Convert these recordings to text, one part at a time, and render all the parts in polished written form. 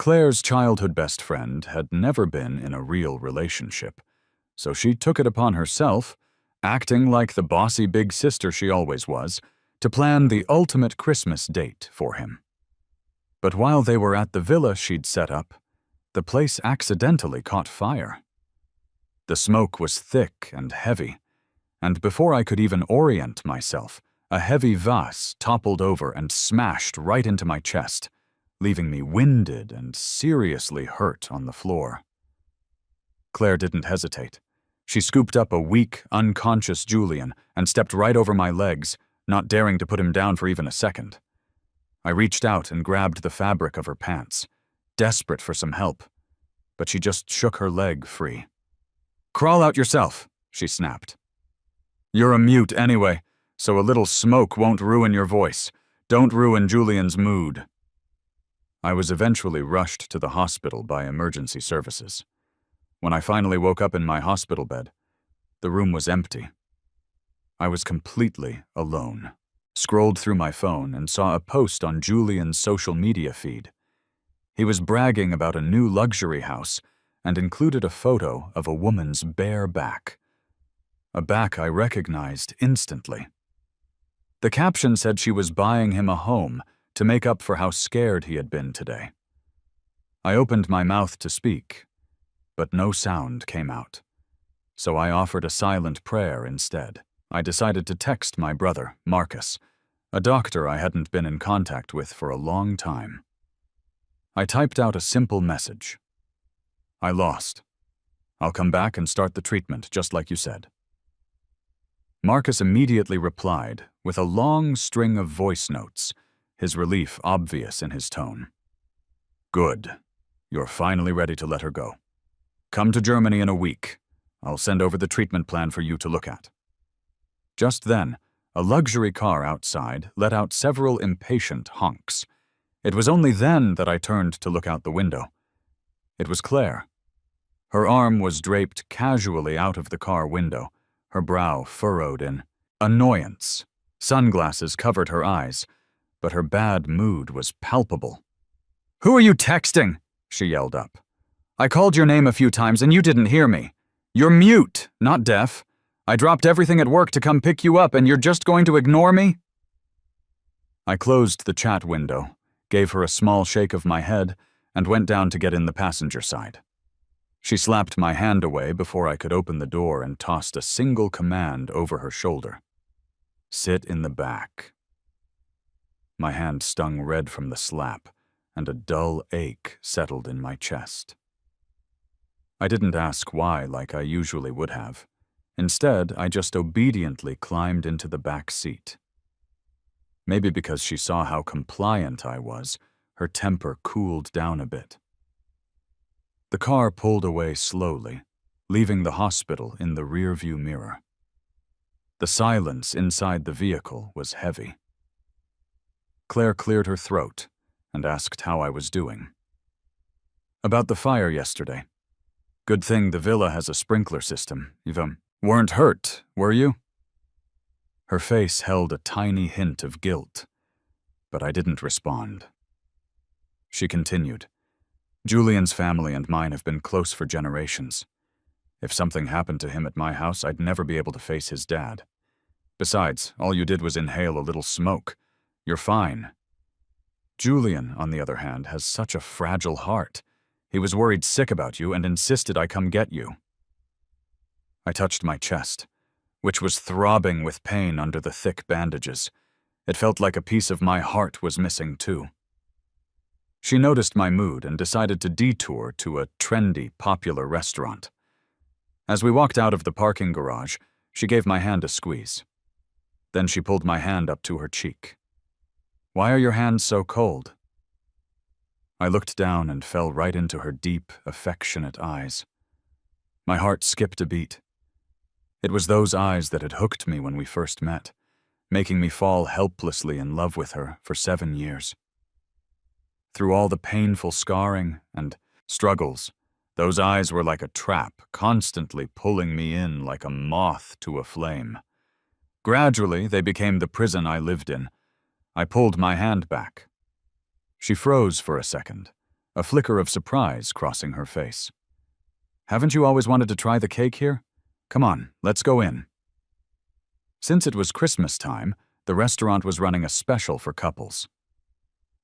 Claire's childhood best friend had never been in a real relationship, so she took it upon herself, acting like the bossy big sister she always was, to plan the ultimate Christmas date for him. But while they were at the villa she'd set up, the place accidentally caught fire. The smoke was thick and heavy, and before I could even orient myself, a heavy vase toppled over and smashed right into my chest, leaving me winded and seriously hurt on the floor. Claire didn't hesitate. She scooped up a weak, unconscious Julian and stepped right over my legs, not daring to put him down for even a second. I reached out and grabbed the fabric of her pants, desperate for some help, but she just shook her leg free. "Crawl out yourself," she snapped. "You're a mute anyway, so a little smoke won't ruin your voice. Don't ruin Julian's mood." I was eventually rushed to the hospital by emergency services. When I finally woke up in my hospital bed, the room was empty. I was completely alone. Scrolled through my phone and saw a post on Julian's social media feed. He was bragging about a new luxury house and included a photo of a woman's bare back. A back I recognized instantly. The caption said she was buying him a home to make up for how scared he had been today. I opened my mouth to speak, but no sound came out, so I offered a silent prayer instead. I decided to text my brother, Marcus, a doctor I hadn't been in contact with for a long time. I typed out a simple message. "I lost. I'll come back and start the treatment, just like you said." Marcus immediately replied with a long string of voice notes, his relief obvious in his tone. "Good. You're finally ready to let her go. Come to Germany in a week. I'll send over the treatment plan for you to look at." Just then, a luxury car outside let out several impatient honks. It was only then that I turned to look out the window. It was Claire. Her arm was draped casually out of the car window, her brow furrowed in annoyance. Sunglasses covered her eyes, but her bad mood was palpable. "Who are you texting?" she yelled up. "I called your name a few times and you didn't hear me. You're mute, not deaf. I dropped everything at work to come pick you up and you're just going to ignore me?" I closed the chat window, gave her a small shake of my head, and went down to get in the passenger side. She slapped my hand away before I could open the door and tossed a single command over her shoulder. "Sit in the back." My hand stung red from the slap, and a dull ache settled in my chest. I didn't ask why like I usually would have. Instead, I just obediently climbed into the back seat. Maybe because she saw how compliant I was, her temper cooled down a bit. The car pulled away slowly, leaving the hospital in the rearview mirror. The silence inside the vehicle was heavy. Claire cleared her throat and asked how I was doing. "About the fire yesterday. Good thing the villa has a sprinkler system. You weren't hurt, were you?" Her face held a tiny hint of guilt, but I didn't respond. She continued, "Julian's family and mine have been close for generations. If something happened to him at my house, I'd never be able to face his dad. Besides, all you did was inhale a little smoke. You're fine. Julian, on the other hand, has such a fragile heart. He was worried sick about you and insisted I come get you." I touched my chest, which was throbbing with pain under the thick bandages. It felt like a piece of my heart was missing too. She noticed my mood and decided to detour to a trendy, popular restaurant. As we walked out of the parking garage, she gave my hand a squeeze. Then she pulled my hand up to her cheek. "Why are your hands so cold?" I looked down and fell right into her deep, affectionate eyes. My heart skipped a beat. It was those eyes that had hooked me when we first met, making me fall helplessly in love with her for 7 years. Through all the painful scarring and struggles, those eyes were like a trap, constantly pulling me in like a moth to a flame. Gradually, they became the prison I lived in. I pulled my hand back. She froze for a second, a flicker of surprise crossing her face. "Haven't you always wanted to try the cake here? Come on, let's go in." Since it was Christmas time, the restaurant was running a special for couples.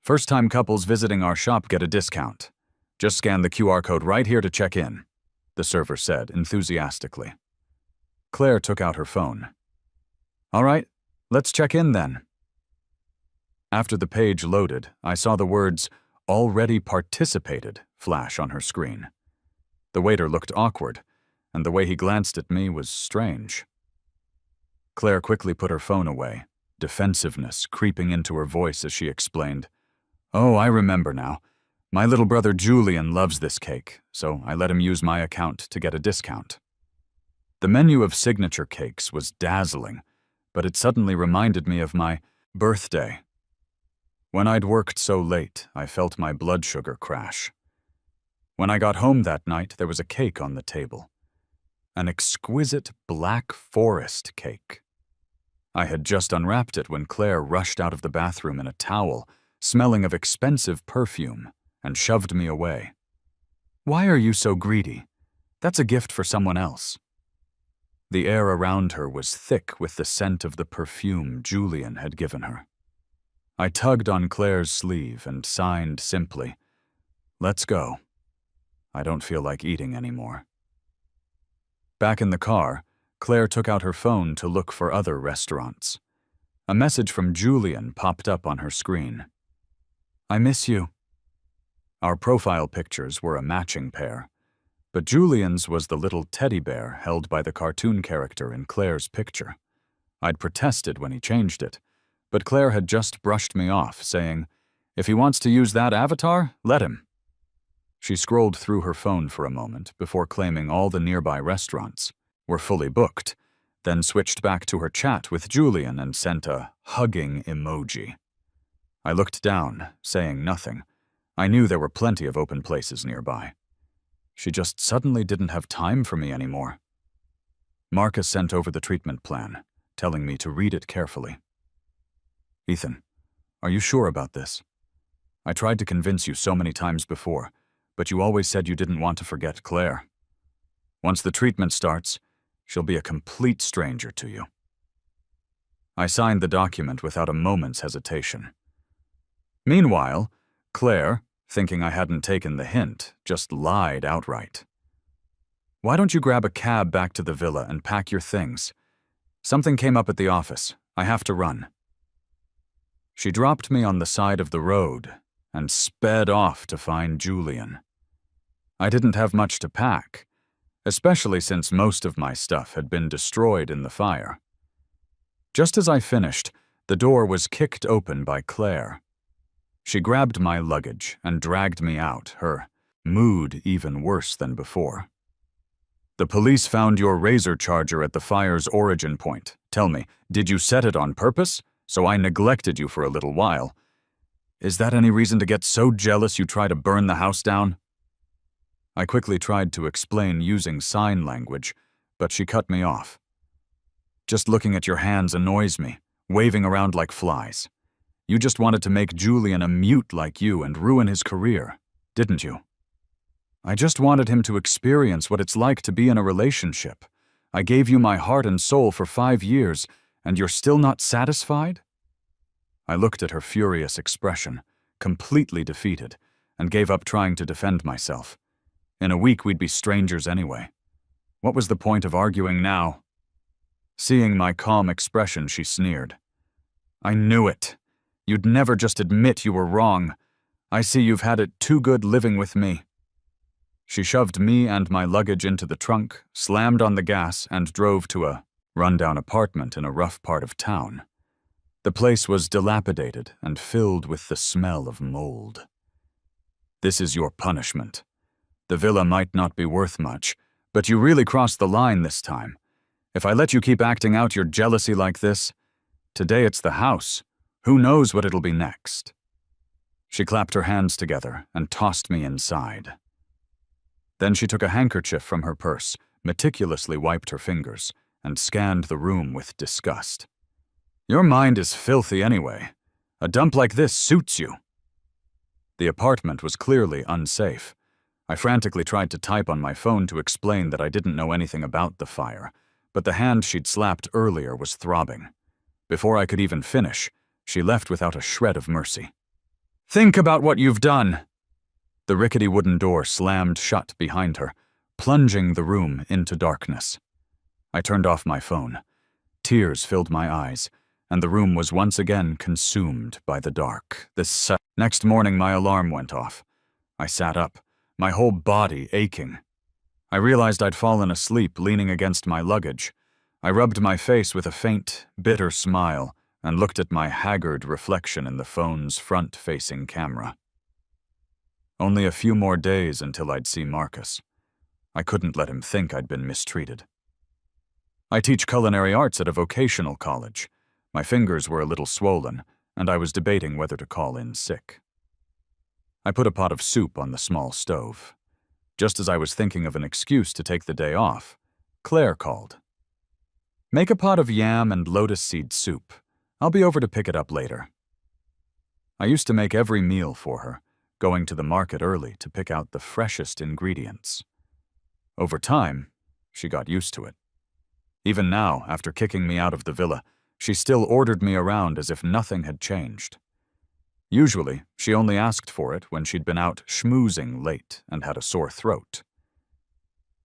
First-time couples visiting our shop get a discount. Just scan the QR code right here to check in, the server said enthusiastically. Claire took out her phone. "All right, let's check in then." After the page loaded, I saw the words, "Already participated," flash on her screen. The waiter looked awkward, and the way he glanced at me was strange. Claire quickly put her phone away, defensiveness creeping into her voice as she explained, "Oh, I remember now. My little brother Julian loves this cake, so I let him use my account to get a discount." The menu of signature cakes was dazzling, but it suddenly reminded me of my birthday. When I'd worked so late, I felt my blood sugar crash. When I got home that night, there was a cake on the table. An exquisite Black Forest cake. I had just unwrapped it when Claire rushed out of the bathroom in a towel, smelling of expensive perfume, and shoved me away. "Why are you so greedy? That's a gift for someone else." The air around her was thick with the scent of the perfume Julian had given her. I tugged on Claire's sleeve and signed simply, "Let's go. I don't feel like eating anymore." Back in the car, Claire took out her phone to look for other restaurants. A message from Julian popped up on her screen. "I miss you." Our profile pictures were a matching pair, but Julian's was the little teddy bear held by the cartoon character in Claire's picture. I'd protested when he changed it, but Claire had just brushed me off, saying, "If he wants to use that avatar, let him." She scrolled through her phone for a moment before claiming all the nearby restaurants were fully booked, then switched back to her chat with Julian and sent a hugging emoji. I looked down, saying nothing. I knew there were plenty of open places nearby. She just suddenly didn't have time for me anymore. Marcus sent over the treatment plan, telling me to read it carefully. "Ethan, are you sure about this? I tried to convince you so many times before, but you always said you didn't want to forget Claire. Once the treatment starts, she'll be a complete stranger to you." I signed the document without a moment's hesitation. Meanwhile, Claire, thinking I hadn't taken the hint, just lied outright. "Why don't you grab a cab back to the villa and pack your things? Something came up at the office. I have to run." She dropped me on the side of the road and sped off to find Julian. I didn't have much to pack, especially since most of my stuff had been destroyed in the fire. Just as I finished, the door was kicked open by Claire. She grabbed my luggage and dragged me out, her mood even worse than before. "The police found your razor charger at the fire's origin point. Tell me, did you set it on purpose? So I neglected you for a little while. Is that any reason to get so jealous you try to burn the house down?" I quickly tried to explain using sign language, but she cut me off. "Just looking at your hands annoys me, waving around like flies. You just wanted to make Julian a mute like you and ruin his career, didn't you?" "I just wanted him to experience what it's like to be in a relationship. I gave you my heart and soul for 5 years, and you're still not satisfied?" I looked at her furious expression, completely defeated, and gave up trying to defend myself. In a week we'd be strangers anyway. What was the point of arguing now? Seeing my calm expression, she sneered. "I knew it. You'd never just admit you were wrong. I see you've had it too good living with me." She shoved me and my luggage into the trunk, slammed on the gas, and drove to a rundown apartment in a rough part of town. The place was dilapidated and filled with the smell of mold. "This is your punishment. The villa might not be worth much, but you really crossed the line this time. If I let you keep acting out your jealousy like this, today it's the house. Who knows what it'll be next?" She clapped her hands together and tossed me inside. Then she took a handkerchief from her purse, meticulously wiped her fingers, and scanned the room with disgust. "Your mind is filthy anyway. A dump like this suits you." The apartment was clearly unsafe. I frantically tried to type on my phone to explain that I didn't know anything about the fire, but the hand she'd slapped earlier was throbbing. Before I could even finish, she left without a shred of mercy. "Think about what you've done!" The rickety wooden door slammed shut behind her, plunging the room into darkness. I turned off my phone. Tears filled my eyes, and the room was once again consumed by the dark. Next morning, my alarm went off. I sat up, my whole body aching. I realized I'd fallen asleep leaning against my luggage. I rubbed my face with a faint, bitter smile and looked at my haggard reflection in the phone's front-facing camera. Only a few more days until I'd see Marcus. I couldn't let him think I'd been mistreated. I teach culinary arts at a vocational college. My fingers were a little swollen, and I was debating whether to call in sick. I put a pot of soup on the small stove. Just as I was thinking of an excuse to take the day off, Claire called. "Make a pot of yam and lotus seed soup. I'll be over to pick it up later." I used to make every meal for her, going to the market early to pick out the freshest ingredients. Over time, she got used to it. Even now, after kicking me out of the villa, she still ordered me around as if nothing had changed. Usually, she only asked for it when she'd been out schmoozing late and had a sore throat.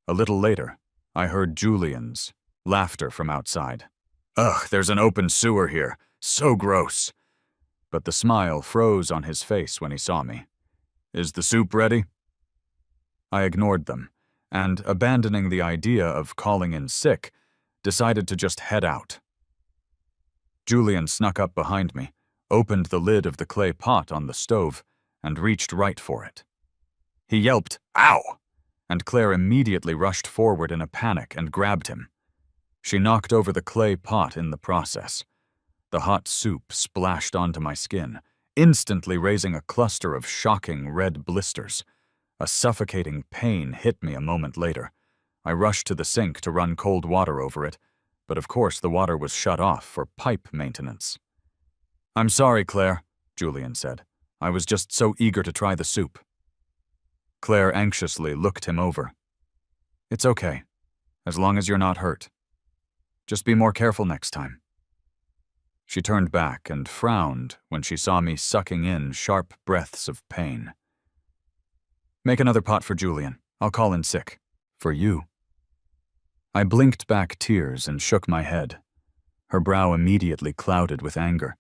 A little later, I heard Julian's laughter from outside. "Ugh, there's an open sewer here. So gross." But the smile froze on his face when he saw me. "Is the soup ready?" I ignored them, and, abandoning the idea of calling in sick, decided to just head out. Julian snuck up behind me, opened the lid of the clay pot on the stove, and reached right for it. He yelped, "Ow!" and Claire immediately rushed forward in a panic and grabbed him. She knocked over the clay pot in the process. The hot soup splashed onto my skin, instantly raising a cluster of shocking red blisters. A suffocating pain hit me a moment later. I rushed to the sink to run cold water over it, but of course the water was shut off for pipe maintenance. "I'm sorry, Claire," Julian said. "I was just so eager to try the soup." Claire anxiously looked him over. "It's okay, as long as you're not hurt. Just be more careful next time." She turned back and frowned when she saw me sucking in sharp breaths of pain. "Make another pot for Julian. I'll call in sick. For you." I blinked back tears and shook my head. Her brow immediately clouded with anger.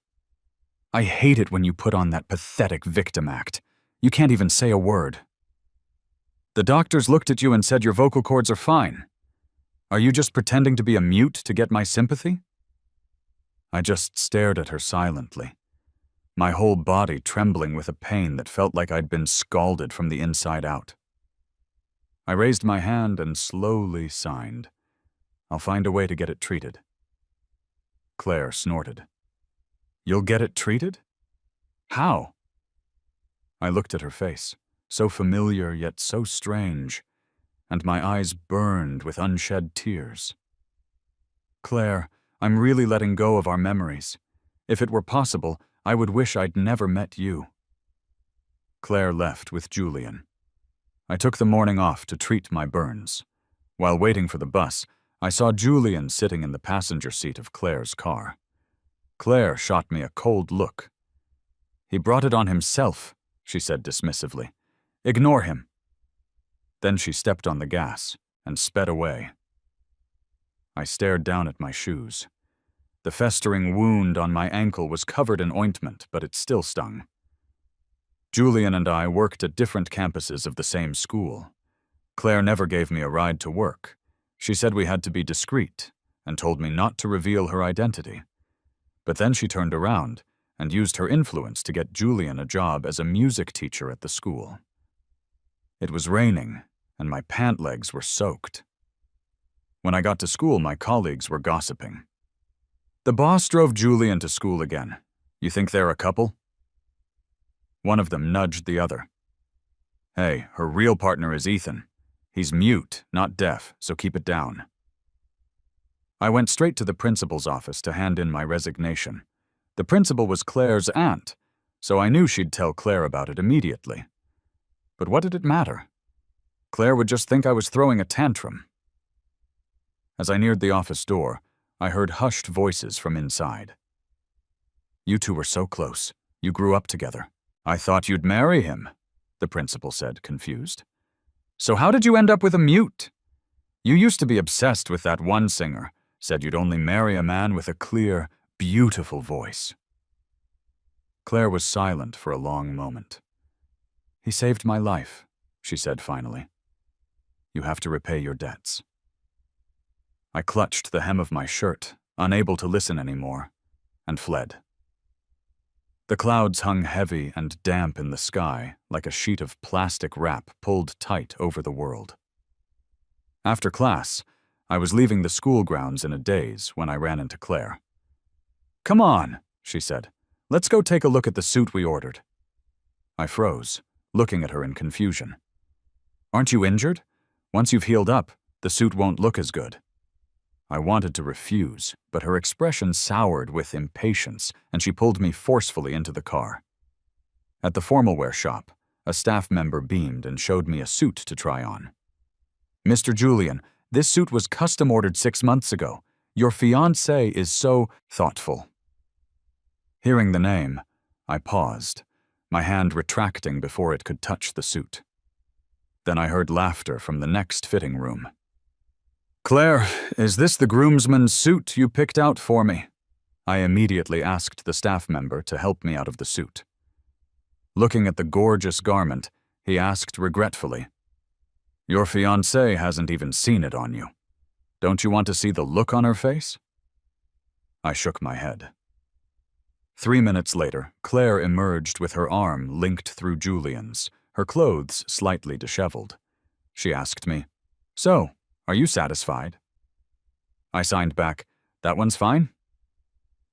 "I hate it when you put on that pathetic victim act. You can't even say a word." "The doctors looked at you and said your vocal cords are fine. Are you just pretending to be a mute to get my sympathy?" I just stared at her silently, my whole body trembling with a pain that felt like I'd been scalded from the inside out. I raised my hand and slowly signed. "I'll find a way to get it treated." Claire snorted. "You'll get it treated? How?" I looked at her face, so familiar yet so strange, and my eyes burned with unshed tears. "Claire, I'm really letting go of our memories. If it were possible, I would wish I'd never met you." Claire left with Julian. I took the morning off to treat my burns. While waiting for the bus, I saw Julian sitting in the passenger seat of Claire's car. Claire shot me a cold look. "He brought it on himself," she said dismissively. "Ignore him." Then she stepped on the gas and sped away. I stared down at my shoes. The festering wound on my ankle was covered in ointment, but it still stung. Julian and I worked at different campuses of the same school. Claire never gave me a ride to work. She said we had to be discreet and told me not to reveal her identity. But then she turned around and used her influence to get Julian a job as a music teacher at the school. It was raining, and my pant legs were soaked. When I got to school, my colleagues were gossiping. "The boss drove Julian to school again. You think they're a couple?" One of them nudged the other. "Hey, her real partner is Ethan. He's mute, not deaf, so keep it down." I went straight to the principal's office to hand in my resignation. The principal was Claire's aunt, so I knew she'd tell Claire about it immediately. But what did it matter? Claire would just think I was throwing a tantrum. As I neared the office door, I heard hushed voices from inside. "You two were so close. You grew up together. I thought you'd marry him," the principal said, confused. "So how did you end up with a mute? You used to be obsessed with that one singer, said you'd only marry a man with a clear, beautiful voice." Claire was silent for a long moment. "He saved my life," she said finally. "You have to repay your debts." I clutched the hem of my shirt, unable to listen anymore, and fled. The clouds hung heavy and damp in the sky, like a sheet of plastic wrap pulled tight over the world. After class, I was leaving the school grounds in a daze when I ran into Claire. "Come on," she said. "Let's go take a look at the suit we ordered." I froze, looking at her in confusion. "Aren't you injured? Once you've healed up, the suit won't look as good." I wanted to refuse, but her expression soured with impatience, and she pulled me forcefully into the car. At the formal wear shop, a staff member beamed and showed me a suit to try on. "Mr. Julian, this suit was custom ordered 6 months ago. Your fiancé is so thoughtful." Hearing the name, I paused, my hand retracting before it could touch the suit. Then I heard laughter from the next fitting room. "Claire, is this the groomsman's suit you picked out for me?" I immediately asked the staff member to help me out of the suit. Looking at the gorgeous garment, he asked regretfully, "Your fiancée hasn't even seen it on you. Don't you want to see the look on her face?" I shook my head. 3 minutes later, Claire emerged with her arm linked through Julian's, her clothes slightly disheveled. She asked me, "So, are you satisfied?" I signed back, "That one's fine."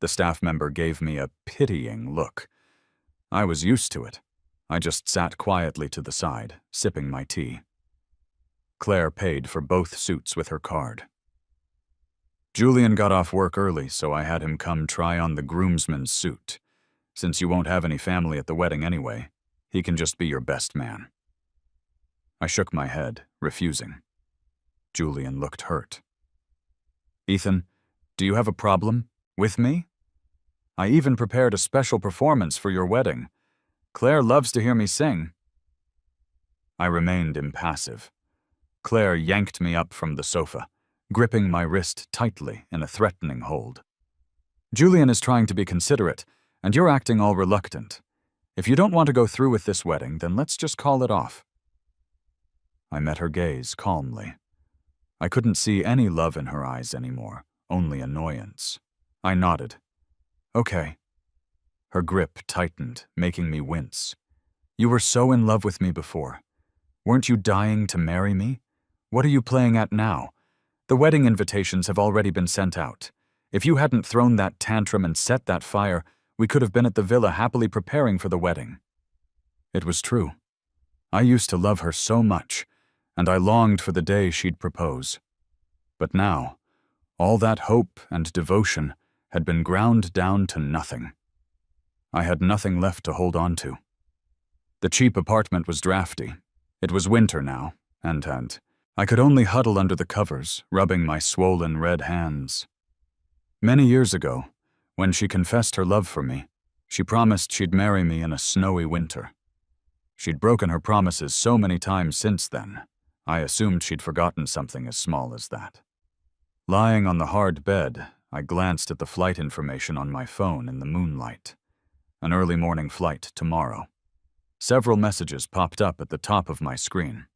The staff member gave me a pitying look. I was used to it. I just sat quietly to the side, sipping my tea. Claire paid for both suits with her card. "Julian got off work early, so I had him come try on the groomsman's suit. Since you won't have any family at the wedding anyway, he can just be your best man." I shook my head, refusing. Julian looked hurt. "Ethan, do you have a problem? With me? I even prepared a special performance for your wedding. Claire loves to hear me sing." I remained impassive. Claire yanked me up from the sofa, gripping my wrist tightly in a threatening hold. "Julian is trying to be considerate, and you're acting all reluctant. If you don't want to go through with this wedding, then let's just call it off." I met her gaze calmly. I couldn't see any love in her eyes anymore, only annoyance. I nodded. "Okay." Her grip tightened, making me wince. "You were so in love with me before. Weren't you dying to marry me? What are you playing at now? The wedding invitations have already been sent out. If you hadn't thrown that tantrum and set that fire, we could have been at the villa happily preparing for the wedding." It was true. I used to love her so much, and I longed for the day she'd propose. But now, all that hope and devotion had been ground down to nothing. I had nothing left to hold on to. The cheap apartment was drafty. It was winter now, and I could only huddle under the covers, rubbing my swollen red hands. Many years ago, when she confessed her love for me, she promised she'd marry me in a snowy winter. She'd broken her promises so many times since then, I assumed she'd forgotten something as small as that. Lying on the hard bed, I glanced at the flight information on my phone in the moonlight. An early morning flight tomorrow. Several messages popped up at the top of my screen.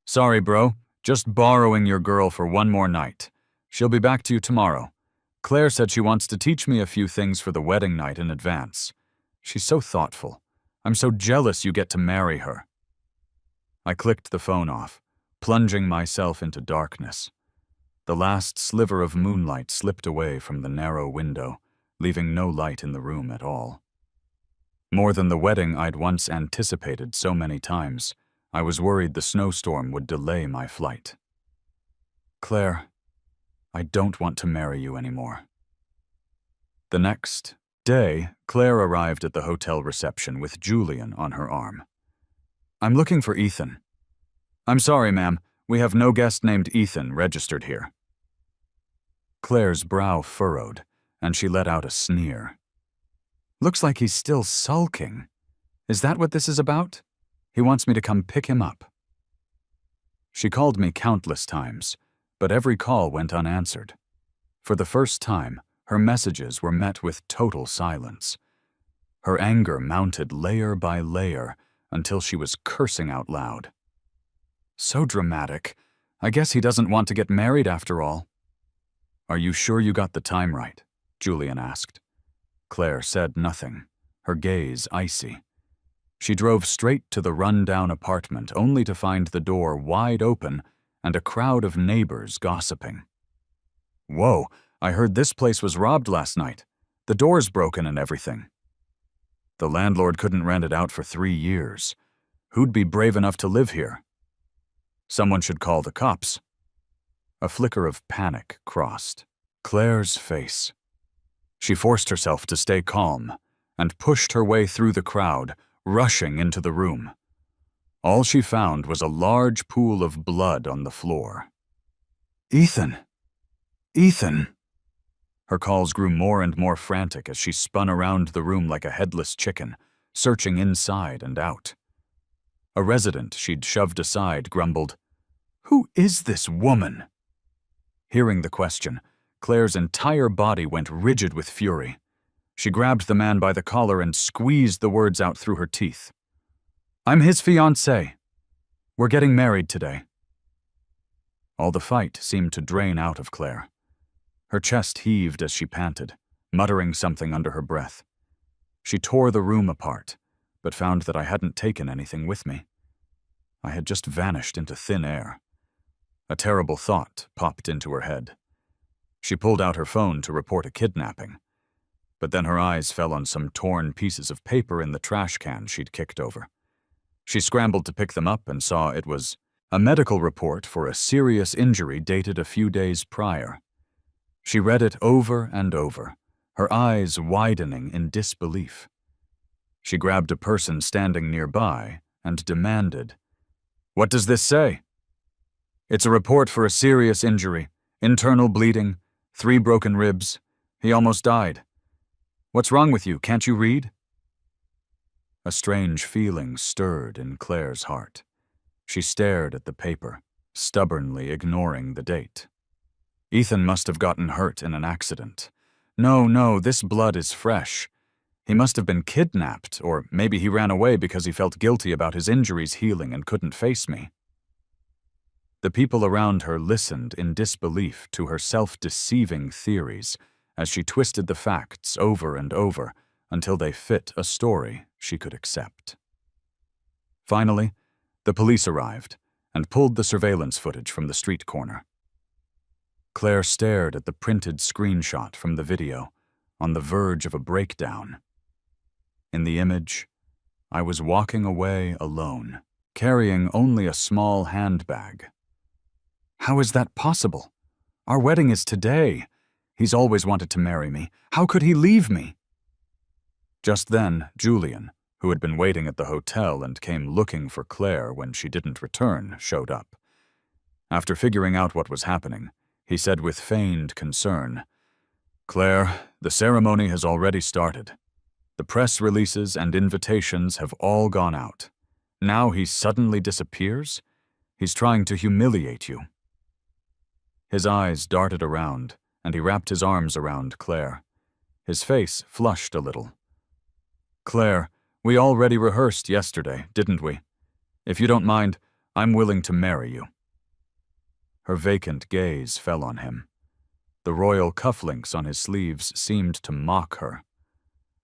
"Sorry, bro. Just borrowing your girl for one more night. She'll be back to you tomorrow. Claire said she wants to teach me a few things for the wedding night in advance. She's so thoughtful. I'm so jealous you get to marry her." I clicked the phone off, plunging myself into darkness. The last sliver of moonlight slipped away from the narrow window, leaving no light in the room at all. More than the wedding I'd once anticipated so many times, I was worried the snowstorm would delay my flight. "Claire, I don't want to marry you anymore." The next day, Claire arrived at the hotel reception with Julian on her arm. "I'm looking for Ethan." "I'm sorry, ma'am. We have no guest named Ethan registered here." Claire's brow furrowed, and she let out a sneer. "Looks like he's still sulking. Is that what this is about? He wants me to come pick him up." She called me countless times, but every call went unanswered. For the first time, her messages were met with total silence. Her anger mounted layer by layer until she was cursing out loud. "So dramatic. I guess he doesn't want to get married after all." "Are you sure you got the time right?" Julian asked. Claire said nothing, her gaze icy. She drove straight to the run-down apartment only to find the door wide open and a crowd of neighbors gossiping. "Whoa, I heard this place was robbed last night. The door's broken and everything." "The landlord couldn't rent it out for 3 years. Who'd be brave enough to live here?" "Someone should call the cops." A flicker of panic crossed Claire's face. She forced herself to stay calm and pushed her way through the crowd, rushing into the room. All she found was a large pool of blood on the floor. "Ethan! Ethan!" Her calls grew more and more frantic as she spun around the room like a headless chicken, searching inside and out. A resident she'd shoved aside grumbled, "Who is this woman?" Hearing the question, Claire's entire body went rigid with fury. She grabbed the man by the collar and squeezed the words out through her teeth. "I'm his fiancée. We're getting married today." All the fight seemed to drain out of Claire. Her chest heaved as she panted, muttering something under her breath. She tore the room apart, but found that I hadn't taken anything with me. I had just vanished into thin air. A terrible thought popped into her head. She pulled out her phone to report a kidnapping, but then her eyes fell on some torn pieces of paper in the trash can she'd kicked over. She scrambled to pick them up and saw it was a medical report for a serious injury dated a few days prior. She read it over and over, her eyes widening in disbelief. She grabbed a person standing nearby and demanded, "What does this say?" "It's a report for a serious injury, internal bleeding, 3 broken ribs. He almost died. What's wrong with you? Can't you read?" A strange feeling stirred in Claire's heart. She stared at the paper, stubbornly ignoring the date. Ethan must have gotten hurt in an accident. No, this blood is fresh. He must have been kidnapped, or maybe he ran away because he felt guilty about his injuries healing and couldn't face me. The people around her listened in disbelief to her self-deceiving theories as she twisted the facts over and over until they fit a story she could accept. Finally, the police arrived and pulled the surveillance footage from the street corner. Claire stared at the printed screenshot from the video, on the verge of a breakdown. In the image, I was walking away alone, carrying only a small handbag. How is that possible? Our wedding is today. He's always wanted to marry me. How could he leave me? Just then, Julian, who had been waiting at the hotel and came looking for Claire when she didn't return, showed up. After figuring out what was happening, he said with feigned concern, "Claire, the ceremony has already started. The press releases and invitations have all gone out. Now he suddenly disappears? He's trying to humiliate you." His eyes darted around, and he wrapped his arms around Claire. His face flushed a little. "Claire, we already rehearsed yesterday, didn't we? If you don't mind, I'm willing to marry you." Her vacant gaze fell on him. The royal cufflinks on his sleeves seemed to mock her.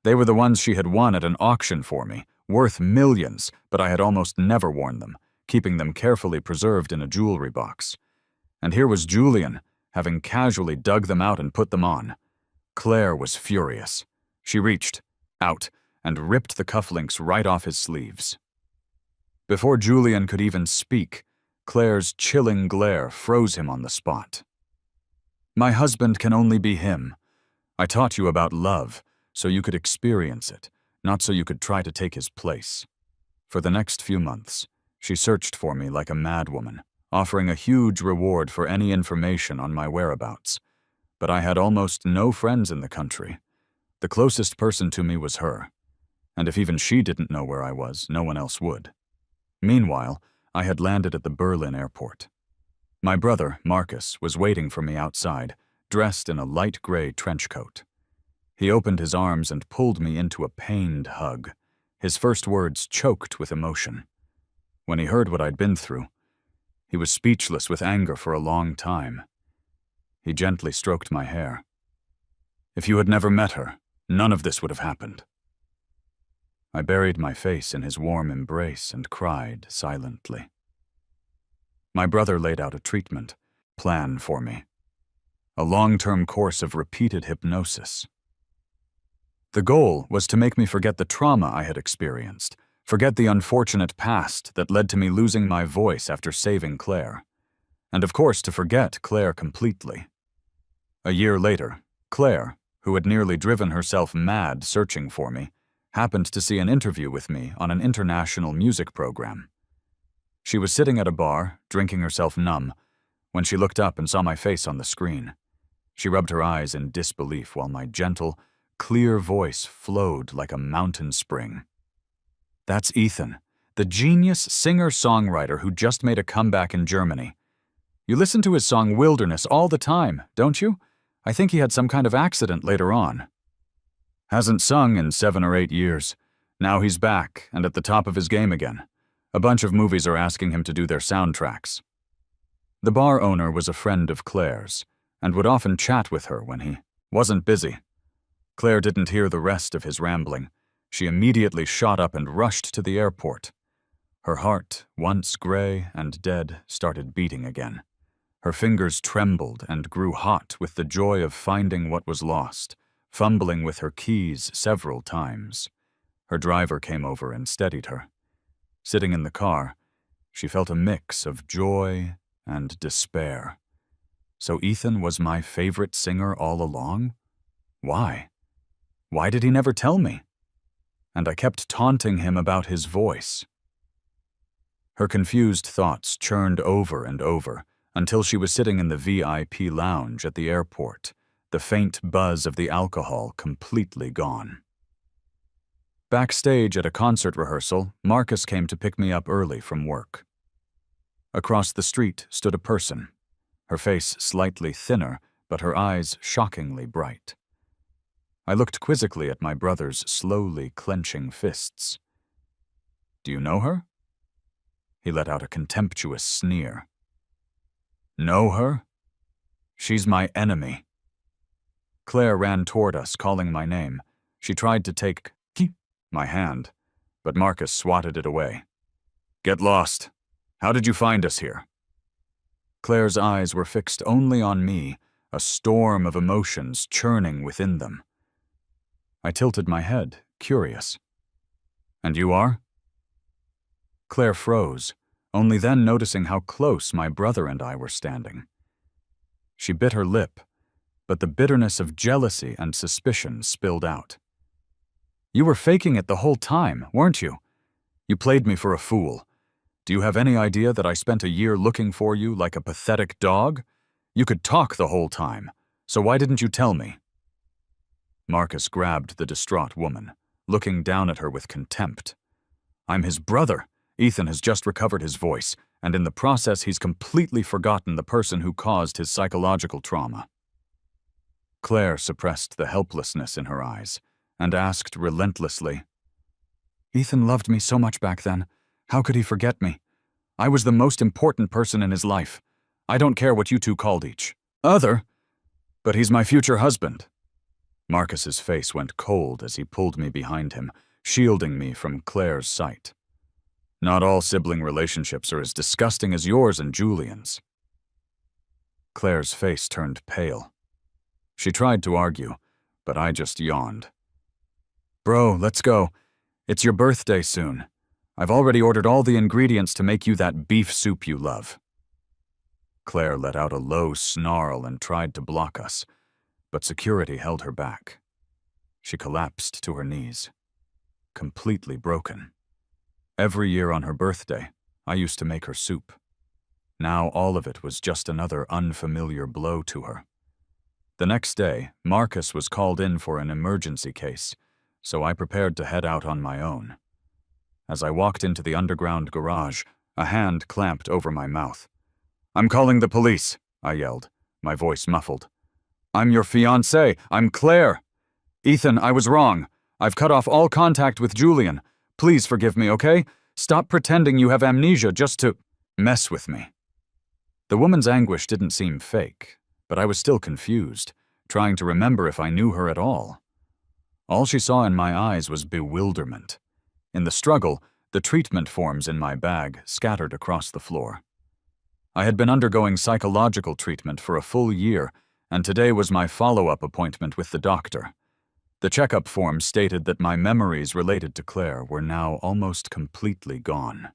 They were the ones she had won at an auction for me, worth millions, but I had almost never worn them, keeping them carefully preserved in a jewelry box. And here was Julian, having casually dug them out and put them on. Claire was furious. She reached out and ripped the cufflinks right off his sleeves. Before Julian could even speak, Claire's chilling glare froze him on the spot. "My husband can only be him. I taught you about love. so you could experience it, not so you could try to take his place. For the next few months, she searched for me like a madwoman, offering a huge reward for any information on my whereabouts. But I had almost no friends in the country. The closest person to me was her, and if even she didn't know where I was, no one else would. Meanwhile, I had landed at the Berlin airport. My brother, Marcus, was waiting for me outside, dressed in a light gray trench coat. He opened his arms and pulled me into a pained hug, his first words choked with emotion. When he heard what I'd been through, he was speechless with anger for a long time. He gently stroked my hair. If you had never met her, none of this would have happened. I buried my face in his warm embrace and cried silently. My brother laid out a treatment plan for me, a long-term course of repeated hypnosis. The goal was to make me forget the trauma I had experienced, forget the unfortunate past that led to me losing my voice after saving Claire, and of course to forget Claire completely. A year later, Claire, who had nearly driven herself mad searching for me, happened to see an interview with me on an international music program. She was sitting at a bar, drinking herself numb, when she looked up and saw my face on the screen. She rubbed her eyes in disbelief while my gentle, clear voice flowed like a mountain spring. That's Ethan, the genius singer-songwriter who just made a comeback in Germany. You listen to his song Wilderness all the time, don't you? I think he had some kind of accident later on. Hasn't sung in 7 or 8 years. Now he's back and at the top of his game again. A bunch of movies are asking him to do their soundtracks. The bar owner was a friend of Claire's and would often chat with her when he wasn't busy. Claire didn't hear the rest of his rambling. She immediately shot up and rushed to the airport. Her heart, once gray and dead, started beating again. Her fingers trembled and grew hot with the joy of finding what was lost, fumbling with her keys several times. Her driver came over and steadied her. Sitting in the car, she felt a mix of joy and despair. So Ethan was my favorite singer all along? Why? Why did he never tell me? And I kept taunting him about his voice. Her confused thoughts churned over and over until she was sitting in the VIP lounge at the airport, the faint buzz of the alcohol completely gone. Backstage at a concert rehearsal, Marcus came to pick me up early from work. Across the street stood a person, her face slightly thinner, but her eyes shockingly bright. I looked quizzically at my brother's slowly clenching fists. Do you know her? He let out a contemptuous sneer. Know her? She's my enemy. Claire ran toward us, calling my name. She tried to take my hand, but Marcus swatted it away. Get lost. How did you find us here? Claire's eyes were fixed only on me, a storm of emotions churning within them. I tilted my head, curious. And you are? Claire froze, only then noticing how close my brother and I were standing. She bit her lip, but the bitterness of jealousy and suspicion spilled out. You were faking it the whole time, weren't you? You played me for a fool. Do you have any idea that I spent a year looking for you like a pathetic dog? You could talk the whole time, so why didn't you tell me? Marcus grabbed the distraught woman, looking down at her with contempt. I'm his brother. Ethan has just recovered his voice, and in the process he's completely forgotten the person who caused his psychological trauma. Claire suppressed the helplessness in her eyes and asked relentlessly, Ethan loved me so much back then. How could he forget me? I was the most important person in his life. I don't care what you two called each other, but he's my future husband. Marcus's face went cold as he pulled me behind him, shielding me from Claire's sight. Not all sibling relationships are as disgusting as yours and Julian's. Claire's face turned pale. She tried to argue, but I just yawned. Bro, let's go. It's your birthday soon. I've already ordered all the ingredients to make you that beef soup you love. Claire let out a low snarl and tried to block us, but security held her back. She collapsed to her knees, completely broken. Every year on her birthday, I used to make her soup. Now all of it was just another unfamiliar blow to her. The next day, Marcus was called in for an emergency case, so I prepared to head out on my own. As I walked into the underground garage, a hand clamped over my mouth. "I'm calling the police," I yelled, my voice muffled. "I'm your fiancée. I'm Claire. Ethan, I was wrong. I've cut off all contact with Julian. Please forgive me, okay? Stop pretending you have amnesia just to mess with me." The woman's anguish didn't seem fake, but I was still confused, trying to remember if I knew her at all. All she saw in my eyes was bewilderment. In the struggle, the treatment forms in my bag scattered across the floor. I had been undergoing psychological treatment for a full year, and today was my follow-up appointment with the doctor. The checkup form stated that my memories related to Claire were now almost completely gone.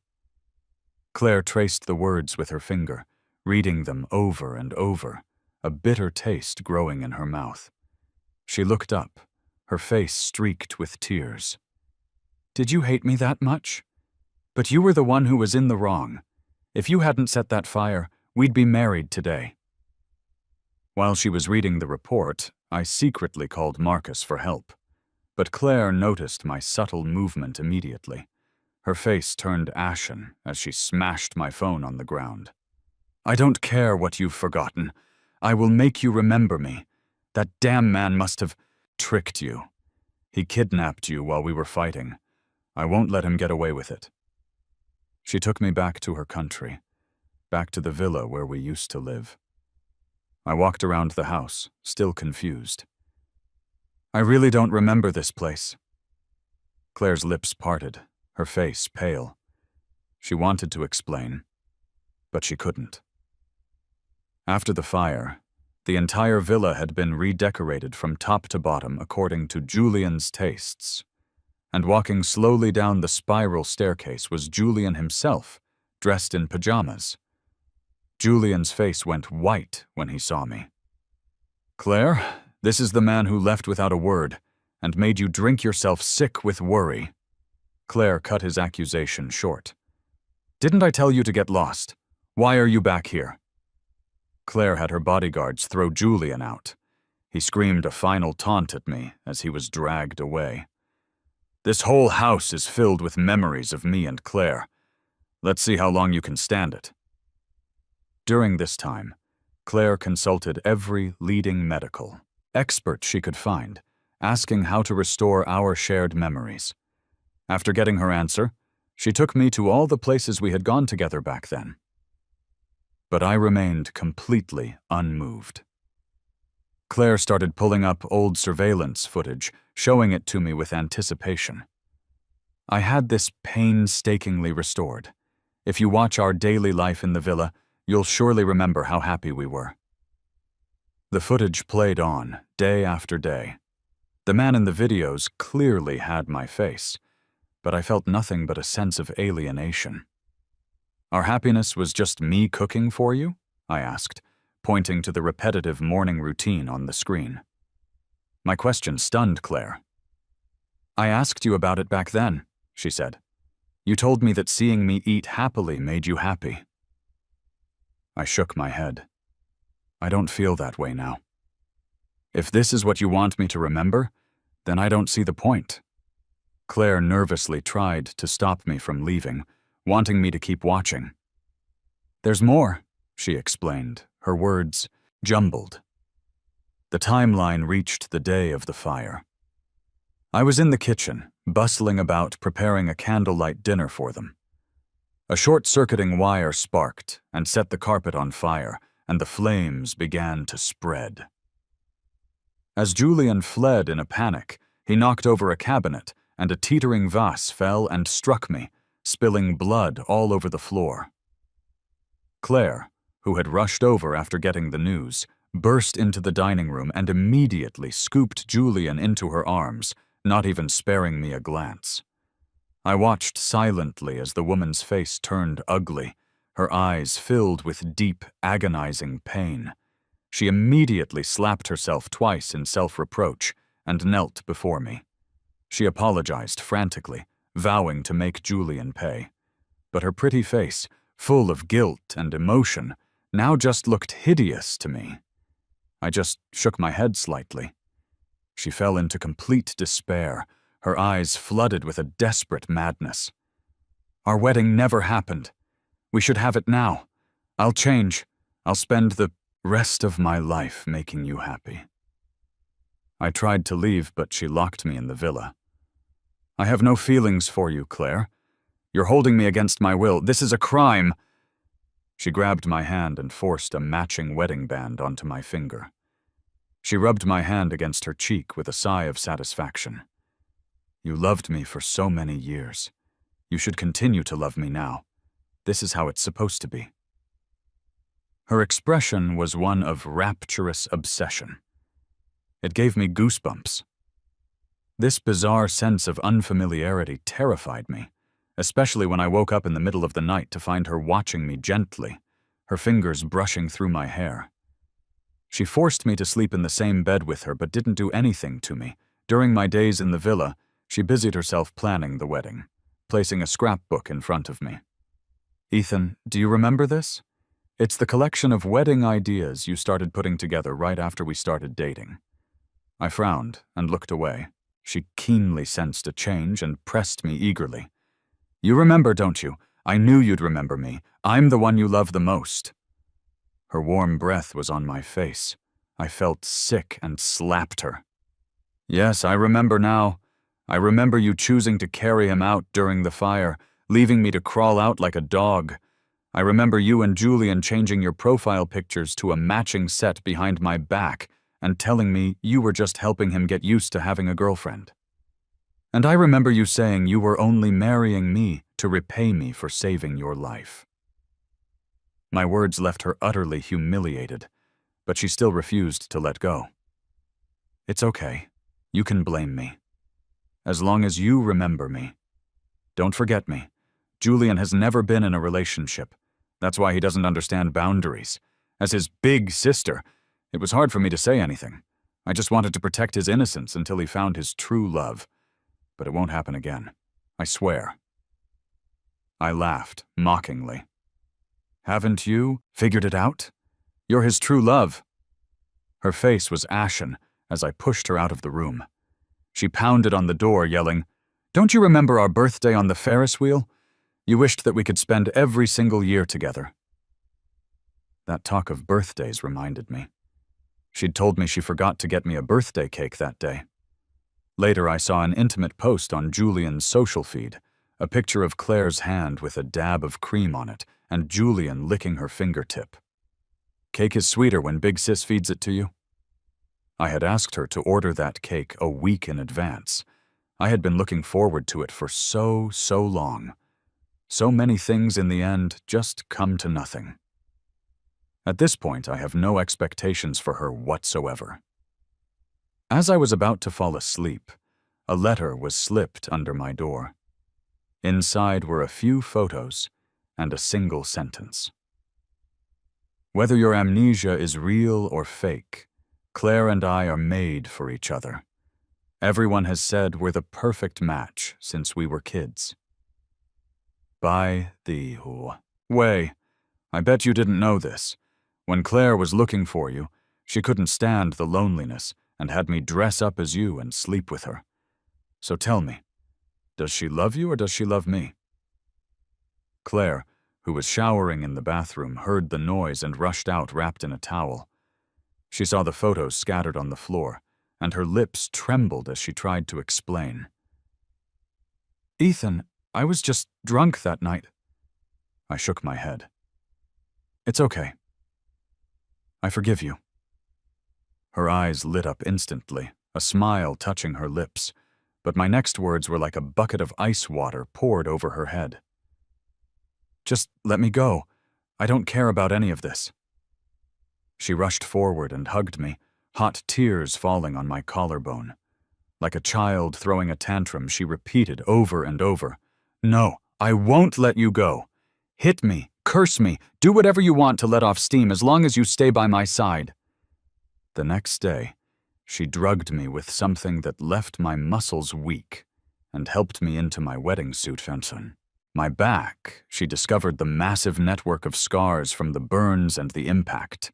Claire traced the words with her finger, reading them over and over, a bitter taste growing in her mouth. She looked up, her face streaked with tears. "Did you hate me that much? But you were the one who was in the wrong. If you hadn't set that fire, we'd be married today." While she was reading the report, I secretly called Marcus for help. But Claire noticed my subtle movement immediately. Her face turned ashen as she smashed my phone on the ground. "I don't care what you've forgotten. I will make you remember me. That damn man must have tricked you. He kidnapped you while we were fighting. I won't let him get away with it." She took me back to her country, back to the villa where we used to live. I walked around the house, still confused. "I really don't remember this place." Claire's lips parted, her face pale. She wanted to explain, but she couldn't. After the fire, the entire villa had been redecorated from top to bottom according to Julian's tastes. And walking slowly down the spiral staircase was Julian himself, dressed in pajamas. Julian's face went white when he saw me. "Claire, this is the man who left without a word and made you drink yourself sick with worry." Claire cut his accusation short. "Didn't I tell you to get lost? Why are you back here?" Claire had her bodyguards throw Julian out. He screamed a final taunt at me as he was dragged away. "This whole house is filled with memories of me and Claire. Let's see how long you can stand it." During this time, Claire consulted every leading medical expert she could find, asking how to restore our shared memories. After getting her answer, she took me to all the places we had gone together back then. But I remained completely unmoved. Claire started pulling up old surveillance footage, showing it to me with anticipation. I had this painstakingly restored. If you watch our daily life in the villa, you'll surely remember how happy we were. The footage played on, day after day. The man in the videos clearly had my face, but I felt nothing but a sense of alienation. "Our happiness was just me cooking for you?" I asked, pointing to the repetitive morning routine on the screen. My question stunned Claire. "I asked you about it back then," she said. "You told me that seeing me eat happily made you happy." I shook my head. "I don't feel that way now. If this is what you want me to remember, then I don't see the point." Claire nervously tried to stop me from leaving, wanting me to keep watching. "There's more," she explained, her words jumbled. The timeline reached the day of the fire. I was in the kitchen, bustling about preparing a candlelight dinner for them. A short-circuiting wire sparked and set the carpet on fire, and the flames began to spread. As Julian fled in a panic, he knocked over a cabinet, and a teetering vase fell and struck me, spilling blood all over the floor. Claire, who had rushed over after getting the news, burst into the dining room and immediately scooped Julian into her arms, not even sparing me a glance. I watched silently as the woman's face turned ugly, her eyes filled with deep, agonizing pain. She immediately slapped herself twice in self-reproach and knelt before me. She apologized frantically, vowing to make Julian pay. But her pretty face, full of guilt and emotion, now just looked hideous to me. I just shook my head slightly. She fell into complete despair, her eyes flooded with a desperate madness. Our wedding never happened. We should have it now. I'll change. I'll spend the rest of my life making you happy. I tried to leave, but she locked me in the villa. I have no feelings for you, Claire. You're holding me against my will. This is a crime. She grabbed my hand and forced a matching wedding band onto my finger. She rubbed my hand against her cheek with a sigh of satisfaction. You loved me for so many years. You should continue to love me now. This is how it's supposed to be. Her expression was one of rapturous obsession. It gave me goosebumps. This bizarre sense of unfamiliarity terrified me, especially when I woke up in the middle of the night to find her watching me gently, her fingers brushing through my hair. She forced me to sleep in the same bed with her but didn't do anything to me. During my days in the villa, she busied herself planning the wedding, placing a scrapbook in front of me. Ethan, do you remember this? It's the collection of wedding ideas you started putting together right after we started dating. I frowned and looked away. She keenly sensed a change and pressed me eagerly. You remember, don't you? I knew you'd remember me. I'm the one you love the most. Her warm breath was on my face. I felt sick and slapped her. Yes, I remember now. I remember you choosing to carry him out during the fire, leaving me to crawl out like a dog. I remember you and Julian changing your profile pictures to a matching set behind my back and telling me you were just helping him get used to having a girlfriend. And I remember you saying you were only marrying me to repay me for saving your life. My words left her utterly humiliated, but she still refused to let go. It's okay. You can blame me. As long as you remember me. Don't forget me. Julian has never been in a relationship. That's why he doesn't understand boundaries. As his big sister, it was hard for me to say anything. I just wanted to protect his innocence until he found his true love. But it won't happen again. I swear. I laughed, mockingly. Haven't you figured it out? You're his true love. Her face was ashen as I pushed her out of the room. She pounded on the door, yelling, Don't you remember our birthday on the Ferris wheel? You wished that we could spend every single year together. That talk of birthdays reminded me. She'd told me she forgot to get me a birthday cake that day. Later, I saw an intimate post on Julian's social feed, a picture of Claire's hand with a dab of cream on it, and Julian licking her fingertip. Cake is sweeter when Big Sis feeds it to you. I had asked her to order that cake a week in advance. I had been looking forward to it for so long. So many things in the end just come to nothing. At this point, I have no expectations for her whatsoever. As I was about to fall asleep, a letter was slipped under my door. Inside were a few photos and a single sentence. Whether your amnesia is real or fake, Claire and I are made for each other. Everyone has said we're the perfect match since we were kids. By the way, I bet you didn't know this. When Claire was looking for you, she couldn't stand the loneliness and had me dress up as you and sleep with her. So tell me, does she love you or does she love me? Claire, who was showering in the bathroom, heard the noise and rushed out wrapped in a towel. She saw the photos scattered on the floor, and her lips trembled as she tried to explain. Ethan, I was just drunk that night. I shook my head. It's okay. I forgive you. Her eyes lit up instantly, a smile touching her lips, but my next words were like a bucket of ice water poured over her head. Just let me go. I don't care about any of this. She rushed forward and hugged me, hot tears falling on my collarbone. Like a child throwing a tantrum, she repeated over and over, No, I won't let you go. Hit me, curse me, do whatever you want to let off steam as long as you stay by my side. The next day, She drugged me with something that left my muscles weak and helped me into my wedding suit. My back, she discovered the massive network of scars from the burns and the impact.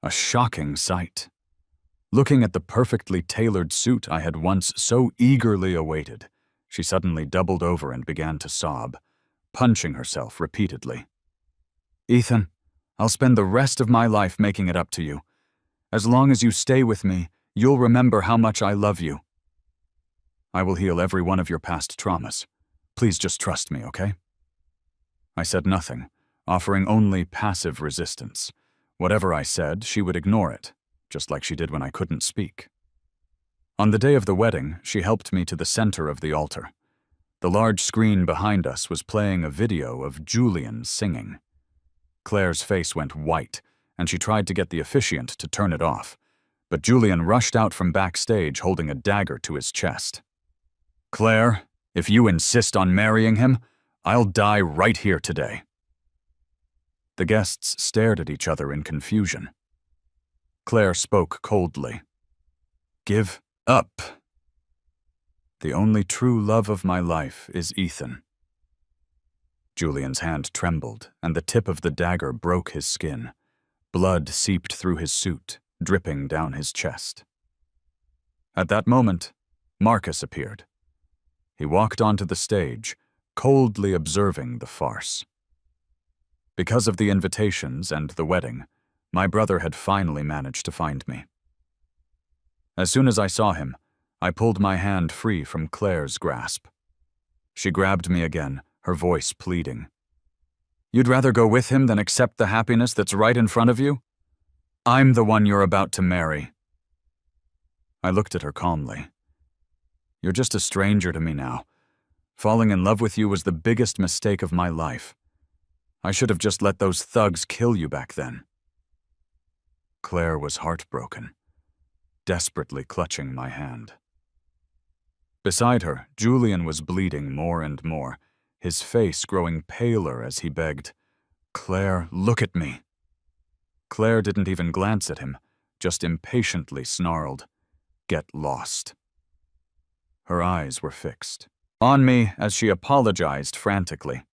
A shocking sight. Looking at the perfectly tailored suit I had once so eagerly awaited, she suddenly doubled over and began to sob, punching herself repeatedly. "Ethan, I'll spend the rest of my life making it up to you. As long as you stay with me, you'll remember how much I love you. I will heal every one of your past traumas. Please just trust me, okay?" I said nothing, offering only passive resistance. Whatever I said, she would ignore it, just like she did when I couldn't speak. On the day of the wedding, she helped me to the center of the altar. The large screen behind us was playing a video of Julian singing. Claire's face went white, and she tried to get the officiant to turn it off, but Julian rushed out from backstage holding a dagger to his chest. "Claire, if you insist on marrying him, I'll die right here today." The guests stared at each other in confusion. Claire spoke coldly. "Give up. The only true love of my life is Ethan." Julian's hand trembled, and the tip of the dagger broke his skin. Blood seeped through his suit, dripping down his chest. At that moment, Marcus appeared. He walked onto the stage, coldly observing the farce. Because of the invitations and the wedding, my brother had finally managed to find me. As soon as I saw him, I pulled my hand free from Claire's grasp. She grabbed me again, her voice pleading. "You'd rather go with him than accept the happiness that's right in front of you? I'm the one you're about to marry." I looked at her calmly. "You're just a stranger to me now. Falling in love with you was the biggest mistake of my life. I should have just let those thugs kill you back then." Claire was heartbroken, desperately clutching my hand. Beside her, Julian was bleeding more and more, his face growing paler as he begged, "Claire, look at me." Claire didn't even glance at him, just impatiently snarled, "Get lost." Her eyes were fixed on me as she apologized frantically.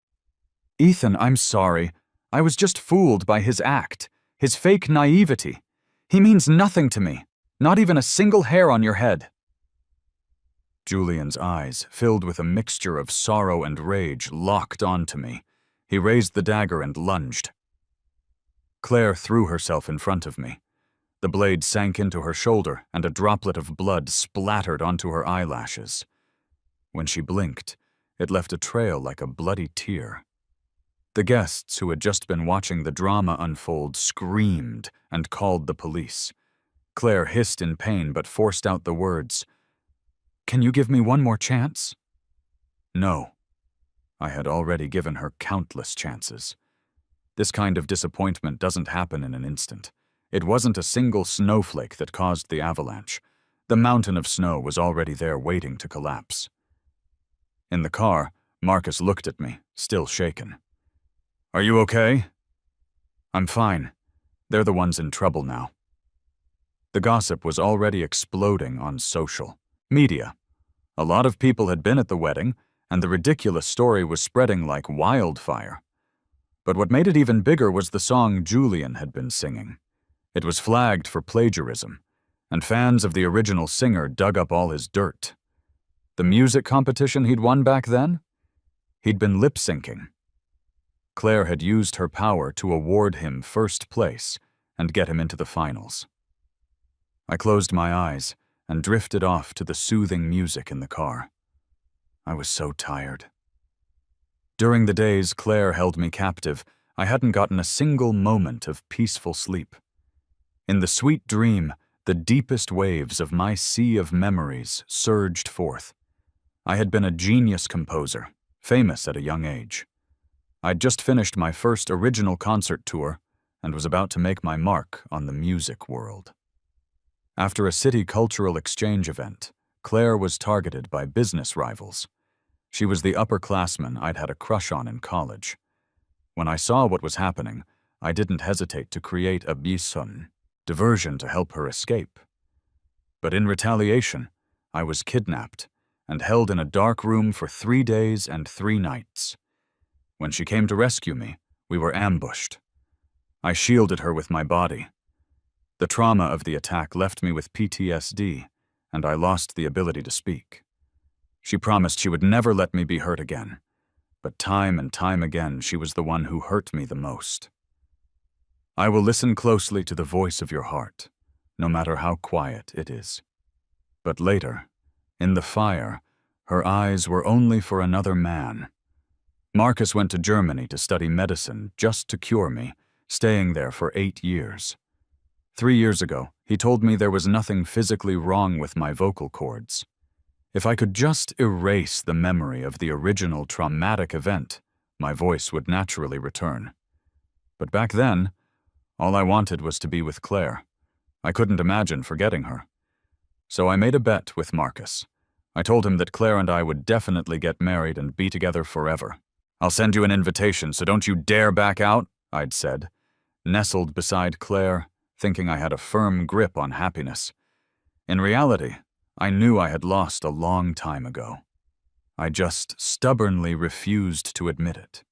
"Ethan, I'm sorry. I was just fooled by his act, his fake naivety. He means nothing to me, not even a single hair on your head." Julian's eyes, filled with a mixture of sorrow and rage, locked onto me. He raised the dagger and lunged. Claire threw herself in front of me. The blade sank into her shoulder, and a droplet of blood splattered onto her eyelashes. When she blinked, it left a trail like a bloody tear. The guests who had just been watching the drama unfold screamed and called the police. Claire hissed in pain but forced out the words, "Can you give me one more chance?" No. I had already given her countless chances. This kind of disappointment doesn't happen in an instant. It wasn't a single snowflake that caused the avalanche. The mountain of snow was already there waiting to collapse. In the car, Marcus looked at me, still shaken. "Are you okay?" "I'm fine. They're the ones in trouble now." The gossip was already exploding on social media. A lot of people had been at the wedding, and the ridiculous story was spreading like wildfire. But what made it even bigger was the song Julian had been singing. It was flagged for plagiarism, and fans of the original singer dug up all his dirt. The music competition he'd won back then? He'd been lip-syncing. Claire had used her power to award him first place and get him into the finals. I closed my eyes and drifted off to the soothing music in the car. I was so tired. During the days Claire held me captive, I hadn't gotten a single moment of peaceful sleep. In the sweet dream, the deepest waves of my sea of memories surged forth. I had been a genius composer, famous at a young age. I'd just finished my first original concert tour and was about to make my mark on the music world. After a city cultural exchange event, Claire was targeted by business rivals. She was the upperclassman I'd had a crush on in college. When I saw what was happening, I didn't hesitate to create a diversion to help her escape. But in retaliation, I was kidnapped and held in a dark room for 3 days and 3 nights. When she came to rescue me, we were ambushed. I shielded her with my body. The trauma of the attack left me with PTSD, and I lost the ability to speak. She promised she would never let me be hurt again, but time and time again she was the one who hurt me the most. I will listen closely to the voice of your heart, no matter how quiet it is. But later, in the fire, her eyes were only for another man. Marcus went to Germany to study medicine just to cure me, staying there for 8 years. 3 years ago, he told me there was nothing physically wrong with my vocal cords. If I could just erase the memory of the original traumatic event, my voice would naturally return. But back then, all I wanted was to be with Claire. I couldn't imagine forgetting her. So I made a bet with Marcus. I told him that Claire and I would definitely get married and be together forever. "I'll send you an invitation, so don't you dare back out," I'd said, nestled beside Claire, thinking I had a firm grip on happiness. In reality, I knew I had lost a long time ago. I just stubbornly refused to admit it.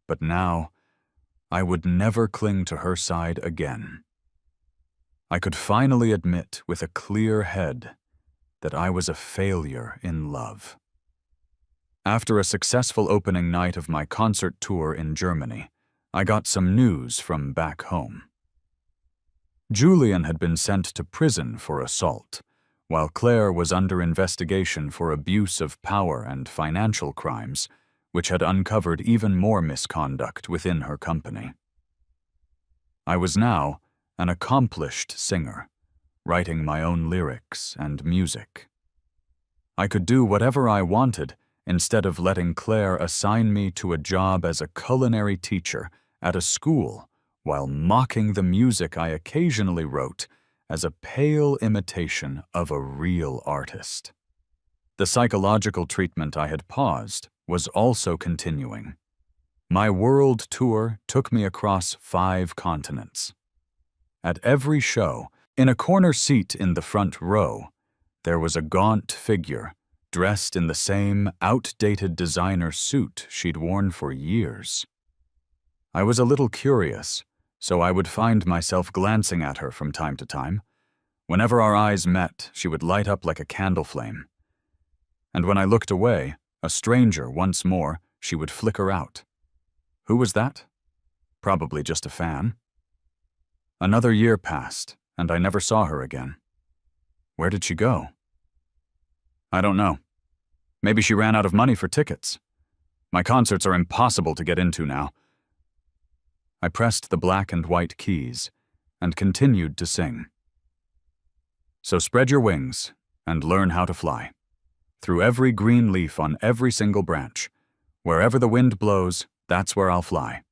But now, I would never cling to her side again. I could finally admit with a clear head that I was a failure in love. After a successful opening night of my concert tour in Germany, I got some news from back home. Julian had been sent to prison for assault, while Claire was under investigation for abuse of power and financial crimes, which had uncovered even more misconduct within her company. I was now an accomplished singer, writing my own lyrics and music. I could do whatever I wanted instead of letting Claire assign me to a job as a culinary teacher at a school while mocking the music I occasionally wrote as a pale imitation of a real artist. The psychological treatment I had paused was also continuing. My world tour took me across 5 continents. At every show, in a corner seat in the front row, there was a gaunt figure dressed in the same outdated designer suit she'd worn for years. I was a little curious, so I would find myself glancing at her from time to time. Whenever our eyes met, she would light up like a candle flame. And when I looked away, a stranger once more, she would flicker out. Who was that? Probably just a fan. Another year passed, and I never saw her again. Where did she go? I don't know. Maybe she ran out of money for tickets. My concerts are impossible to get into now. I pressed the black and white keys and continued to sing. So spread your wings and learn how to fly. Through every green leaf on every single branch. Wherever the wind blows, that's where I'll fly.